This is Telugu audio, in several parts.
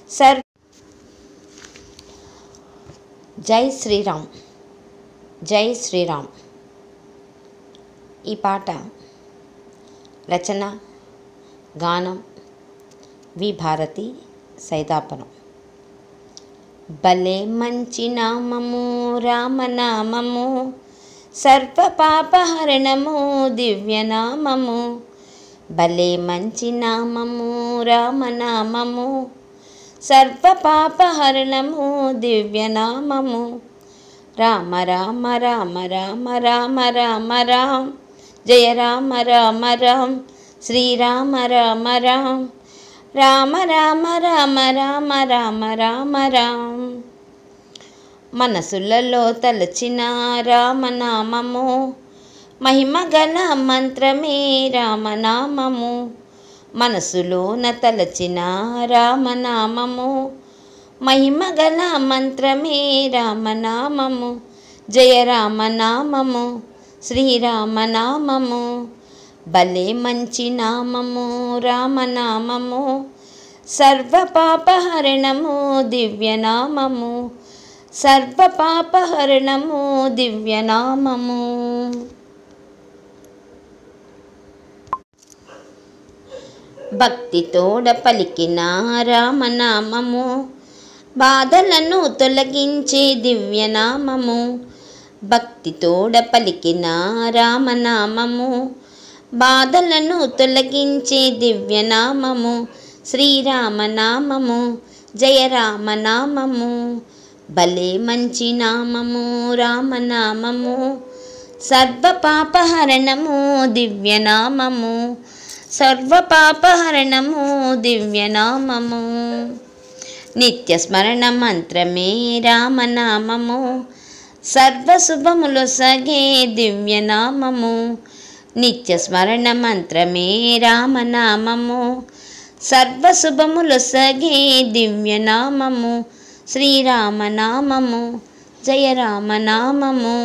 సర్ జై శ్రీరామ్, జై శ్రీరామ్. ఈ పాట రచన, గానం వి భారతి, సైదాపురం. భలే మంచి నామము రామనామము, సర్వ పాపహరణము దివ్యనామము. భలే మంచి నామము రామనామము, సర్వ పాపహరణము దివ్యనామము. రామ రామ రామ రామ రామ రామ రామ, జయ రామ రామ రామ, శ్రీరామ రామ రామ. రామ రామ రామ రామ రామ రామ రామ. మనసులలో తలచిన రామనామము, మహిమగల మంత్రమే రామనామము. మనసులోన తలచిన రామనామము, మహిమగల మంత్రమే రామనామము. జయ రామనామము, శ్రీరామనామము. భలే మంచి నామము రామనామము, సర్వ పాపహరణము దివ్యనామము. సర్వ పాపహరణము దివ్యనామము. భక్తితోడ పలికిన రామనామము, బాధలను తొలగించే దివ్యనామము. భక్తితోడ పలికిన రామనామము, బాధలను తొలగించే దివ్యనామము. శ్రీరామనామము, జయ రామనామము. భలే మంచి నామము రామనామము, సర్వ పాపహరణము దివ్యనామము. సర్వ పాపహరణము దివ్యనామము. నిత్య స్మరణ మంత్రమే రామనామము, సర్వ శుభములు సగే దివ్యనామము. నిత్య స్మరణ మంత్రమే రామనామము, సర్వ శుభములు సగే దివ్యనామము. శ్రీరామనామము, జయ రామనామము.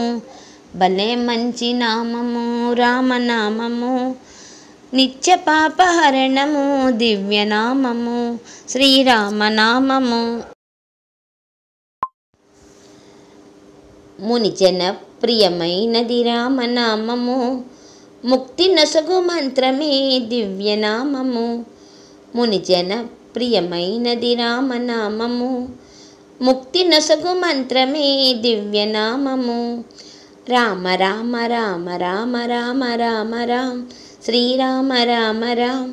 భలే మంచి నామము రామనామము, నిత్య పాపహరణము దివ్యనామము. శ్రీరామనామము. మునిజన ప్రియమైనది రామనామము, ముక్తి నొసగు మంత్రమే దివ్యనామము. మునిజన ప్రియమైనది రామనామము, ముక్తి నొసగు మంత్రమే దివ్యనామము. రామ రామ రామ రామ రామ రామ రామ, శ్రీరామ రామ రామ,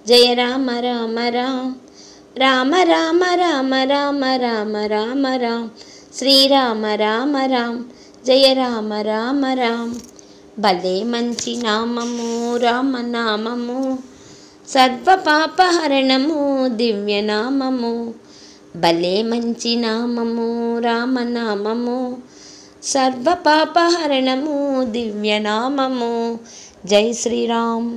జయ రామ రామ రామ. రామ రామ రామ రామ రామ రామ రామ, శ్రీరామ రామ రామ, జయ రామ రామ రామ. భలే మంచి నామము రామనామము, సర్వ పాపహరణము దివ్యనామము. భలే మంచి నామము రామనామము, సర్వ పాపహరణము దివ్యనామము. జై శ్రీరామ్.